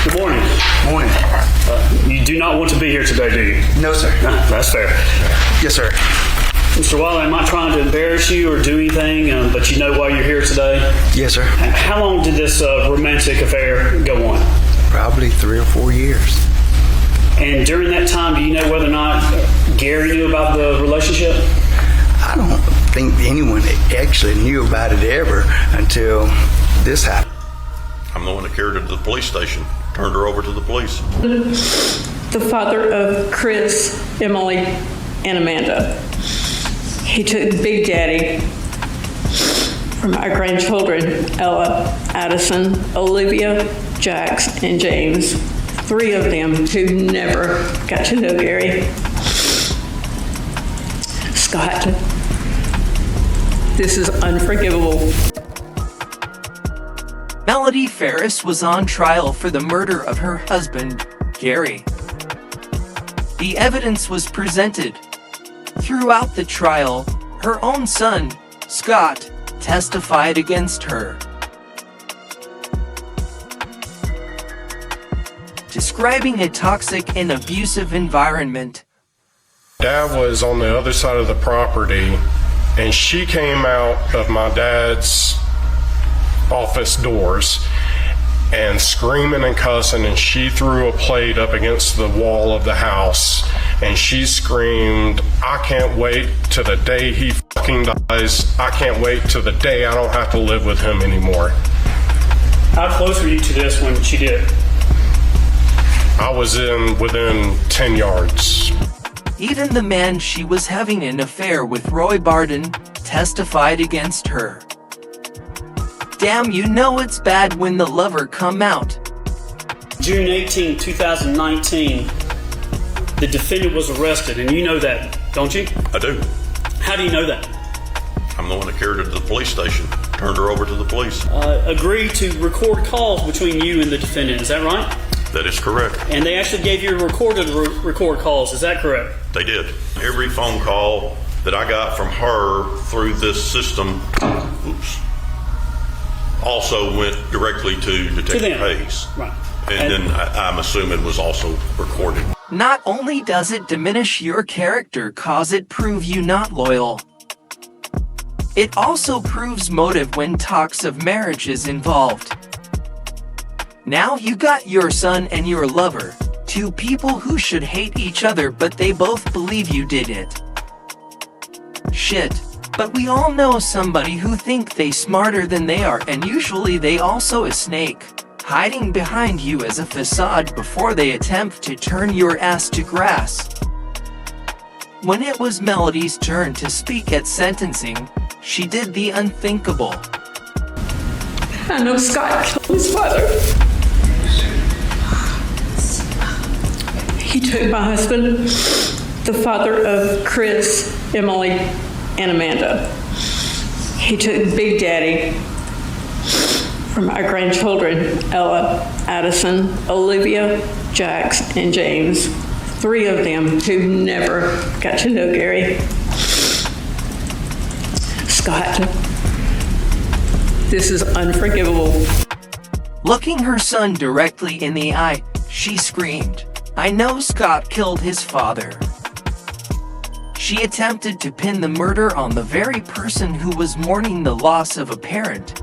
Good morning. Morning. You do not want to be here today, do you? No, sir. That's fair. Yes, sir. Mr. Wiley, I'm not trying to embarrass you or do anything, but you know why you're here today? Yes, sir. How long did this romantic affair go on? Probably 3 or 4 years. And during that time, do you know whether or not Gary knew about the relationship? I don't think anyone actually knew about it ever until this happened. I'm the one that carried her to the police station, turned her over to the police. The father of Chris, Emily, and Amanda. He took Big Daddy from our grandchildren, Ella, Addison, Olivia, Jax, and James. 3 of them who never got to know Gary. Scott, this is unforgivable. Melody Ferris was on trial for the murder of her husband, Gary. The evidence was presented. Throughout the trial, her own son, Scott, testified against her. Describing a toxic and abusive environment. Dad was on the other side of the property, and she came out of my dad's office doors and screaming and cussing, and she threw a plate up against the wall of the house, and she screamed, "I can't wait till the day he fucking dies. I can't wait till the day I don't have to live with him anymore." How close were you to this when she did? I was within 10 yards. Even the man she was having an affair with, Roy Barden, testified against her. Damn, you know it's bad when the lover come out. June 18, 2019, the defendant was arrested, and you know that, don't you? I do. How do you know that? I'm the one that carried her to the police station, turned her over to the police. Agreed to record calls between you and the defendant, is that right? That is correct. And they actually gave you a recorder to record calls, is that correct? They did. Every phone call that I got from her through this system, also went directly to Detective Hayes. Right. And then I'm assuming was also recorded. Not only does it diminish your character, cause it prove you not loyal, it also proves motive when talks of marriage is involved. Now you got your son and your lover, 2 people who should hate each other, but they both believe you did it. Shit. But we all know somebody who think they smarter than they are, and usually they also a snake, hiding behind you as a facade before they attempt to turn your ass to grass. When it was Melody's turn to speak at sentencing, she did the unthinkable. I know Scott killed his father. He took my husband, the father of Chris, Emily, and Amanda. He took Big Daddy from our grandchildren, Ella, Addison, Olivia, Jax, and James. 3 of them who never got to know Gary. Scott, this is unforgivable. Looking her son directly in the eye, she screamed, "I know Scott killed his father." She attempted to pin the murder on the very person who was mourning the loss of a parent.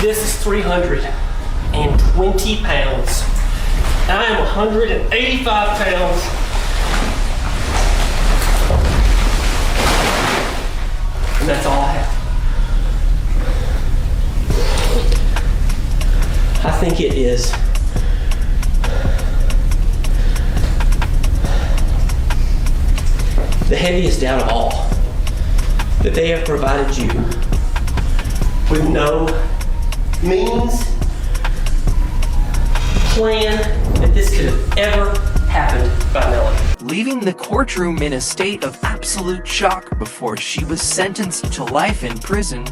This is 320 pounds. I am 185 pounds. And that's all I have. I think it is the heaviest doubt of all that they have provided you with no means, plan that this could have ever happened by Melody. leaving the courtroom in a state of absolute shock before she was sentenced to life in prison.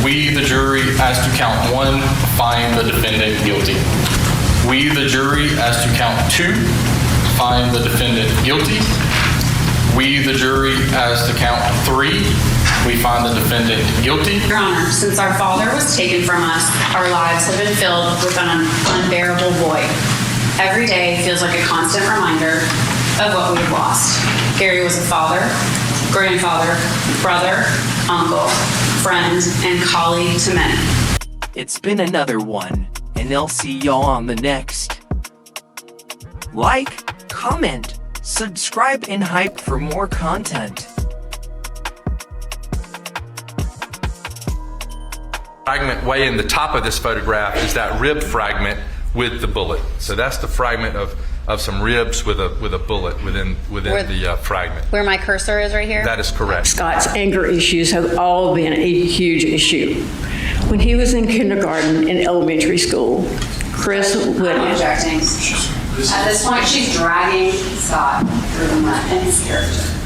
We, the jury, as to count 1, find the defendant guilty. We, the jury, as to count 2, find the defendant guilty. We, the jury, as to count 3, we find the defendant guilty. Your Honor, since our father was taken from us, our lives have been filled with an unbearable void. Every day feels like a constant reminder of what we've lost. Gary was a father, grandfather, brother, uncle, friend, and colleague to many. It's been another one, and I'll see y'all on the next. Like, comment, subscribe, and hype for more content. Fragment way in the top of this photograph is that rib fragment with the bullet. So that's the fragment of some ribs with a bullet within the fragment. Where my cursor is right here? That is correct. Scott's anger issues have all been a huge issue. When he was in kindergarten and elementary school, Chris would... I'm objecting. At this point, she's dragging Scott through the mud and his character.